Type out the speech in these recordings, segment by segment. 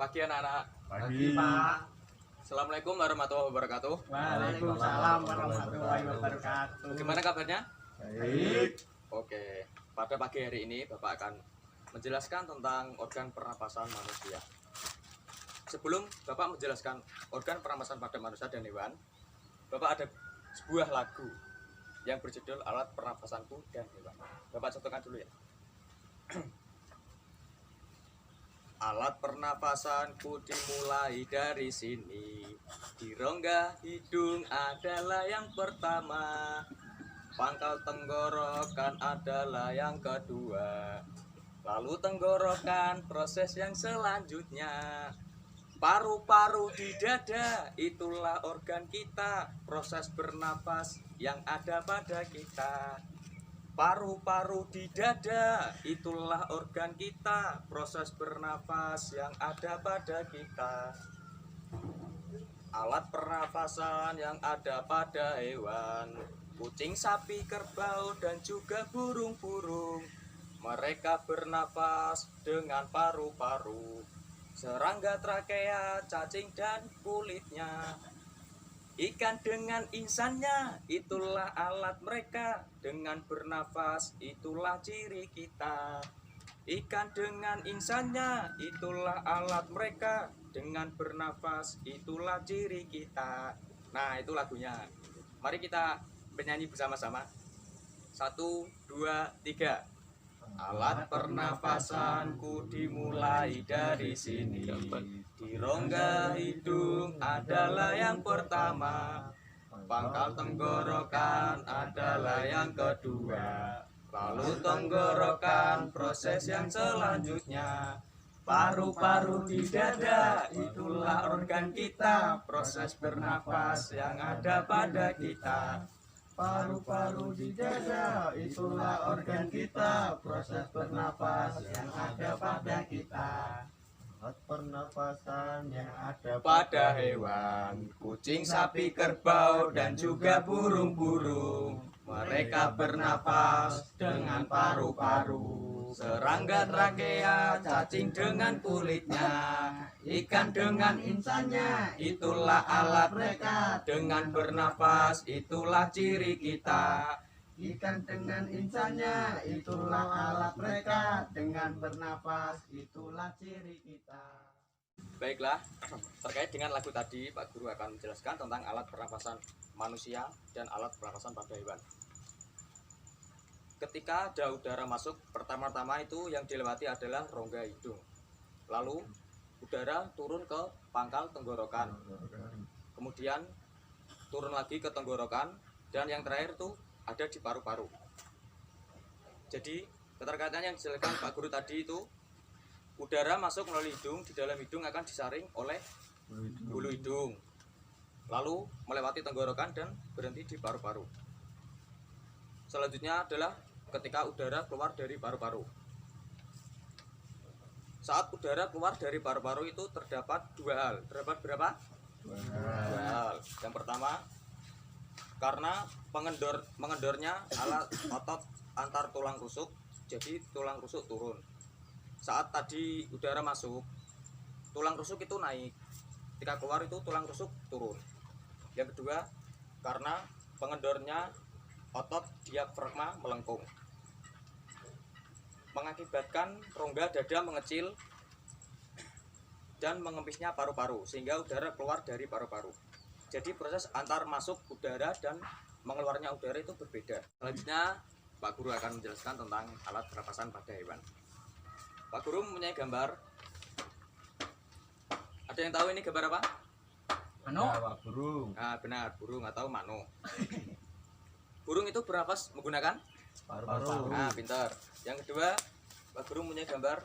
Pagi anak-anak. Pagi, Pak. Assalamualaikum warahmatullahi wabarakatuh. Waalaikumsalam warahmatullahi wabarakatuh. Gimana kabarnya? Baik. Oke, pada pagi hari ini Bapak akan menjelaskan tentang organ pernapasan manusia. Sebelum Bapak menjelaskan organ pernapasan pada manusia dan hewan, Bapak ada sebuah lagu yang berjudul Alat Pernapasanku dan Hewan. Bapak contohkan dulu ya. Alat pernapasanku dimulai dari sini. Di rongga hidung adalah yang pertama. Pangkal tenggorokan adalah yang kedua. Lalu tenggorokan proses yang selanjutnya. Paru-paru di dada, itulah organ kita. Proses bernapas yang ada pada kita. Paru-paru di dada, itulah organ kita. Proses bernapas yang ada pada kita. Alat pernafasan yang ada pada hewan, kucing, sapi, kerbau, dan juga burung-burung. Mereka bernapas dengan paru-paru. Serangga, trakea, cacing, dan kulitnya. Ikan dengan insannya, itulah alat mereka. Dengan bernafas, itulah ciri kita. Ikan dengan insannya, itulah alat mereka. Dengan bernafas, itulah ciri kita. Nah, itu lagunya. Mari kita bernyanyi bersama-sama. 1, 2, 3. Alat pernafasanku dimulai dari sini. Di rongga hidung adalah yang pertama. Pangkal tenggorokan adalah yang kedua. Lalu tenggorokan proses yang selanjutnya. Paru-paru di dada, itulah organ kita. Proses bernapas yang ada pada kita. Paru-paru di dada, itulah organ kita. Proses bernapas yang ada pada kita. Alat pernapasan yang ada Pada hewan, kucing, sapi, kerbau, dan juga burung-burung. Mereka bernapas dengan paru-paru. Serangga, trakea, cacing dengan kulitnya. Ikan dengan insannya, itulah alat mereka. Dengan bernapas, itulah ciri kita. Ikan dengan insannya, itulah alat mereka. Dengan bernapas, itulah ciri kita. Baiklah, terkait dengan lagu tadi, Pak Guru akan menjelaskan tentang alat pernapasan manusia dan alat pernapasan pada hewan. Ketika ada udara masuk, pertama-tama itu yang dilewati adalah rongga hidung. Lalu udara turun ke pangkal tenggorokan. Kemudian turun lagi ke tenggorokan, dan yang terakhir itu ada di paru-paru. Jadi keterkaitan yang dijelaskan Pak Guru tadi itu, udara masuk melalui hidung, di dalam hidung akan disaring oleh bulu hidung, lalu melewati tenggorokan dan berhenti di paru-paru. Selanjutnya adalah ketika udara keluar dari paru-paru. Saat udara keluar dari paru-paru itu terdapat dua hal. Terdapat berapa? Dua hal. Yang pertama, karena mengendornya alat otot antar tulang rusuk, jadi tulang rusuk turun. Saat tadi udara masuk, tulang rusuk itu naik. Ketika keluar itu tulang rusuk turun. Yang kedua, karena pengendornya otot diafragma melengkung, mengakibatkan rongga dada mengecil dan mengempisnya paru-paru, sehingga udara keluar dari paru-paru. Jadi proses antar masuk udara dan mengeluarnya udara itu berbeda. Selanjutnya Pak Guru akan menjelaskan tentang alat pernapasan pada hewan. Pak Guru mempunyai gambar. Ada yang tahu ini gambar apa? Mano, burung. Nah, benar, burung atau mano. Burung itu bernapas menggunakan Paru-paru. Nah, pintar. Yang kedua, Pak Guru mempunyai gambar.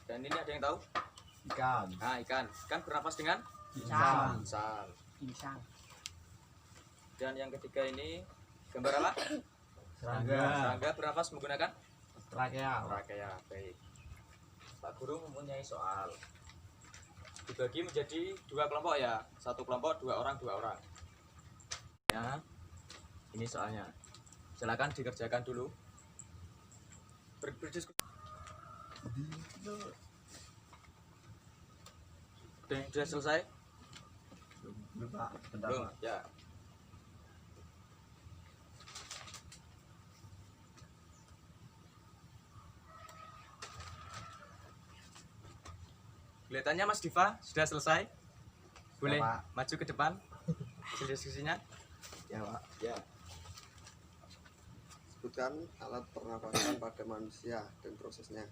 Dan ini ada yang tahu? Ikan. Nah, ikan. Ikan bernapas dengan Insang. insang. Dan yang ketiga ini gambar apa? Serangga. Serangga bernapas menggunakan Trakea. trakea. Baik. Pak Guru mempunyai soal. Dibagi menjadi dua kelompok ya. Satu kelompok dua orang. Ya, ini soalnya. Silakan dikerjakan dulu. Berdiskusi. Sudah selesai? Belum, Pak. Bentar, Belum, Pak. ya. Kelihatannya Mas Diva sudah selesai. Boleh Ya, Pak. maju ke depan hasil diskusinya. Ya, Pak. Ya. Sebutkan alat pernapasan pada manusia dan prosesnya.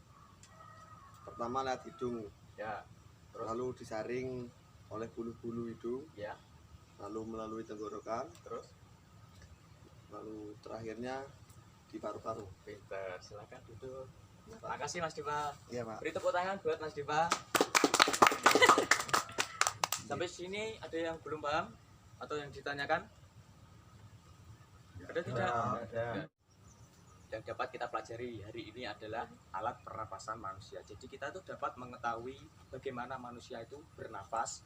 Pertama lihat hidung, Ya. Terus. lalu disaring oleh bulu-bulu hidung, Ya. lalu melalui tenggorokan, Terus. lalu terakhirnya di paru-paru. Pinter. Silakan duduk. Terima kasih Mas Diva. Iya Pak. Beri tepuk tangan buat Mas Diva. Sampai sini ada yang belum paham atau yang ditanyakan? Ada tidak? Ada. Yang dapat kita pelajari hari ini adalah alat pernapasan manusia. Jadi kita tuh dapat mengetahui bagaimana manusia itu bernapas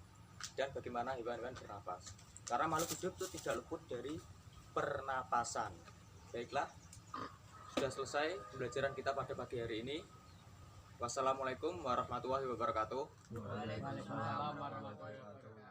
dan bagaimana hewan-hewan bernapas. Karena makhluk hidup itu tidak luput dari pernapasan. Baiklah, sudah selesai pembelajaran kita pada pagi hari ini. Wassalamualaikum warahmatullahi wabarakatuh. Waalaikumsalam warahmatullahi wabarakatuh.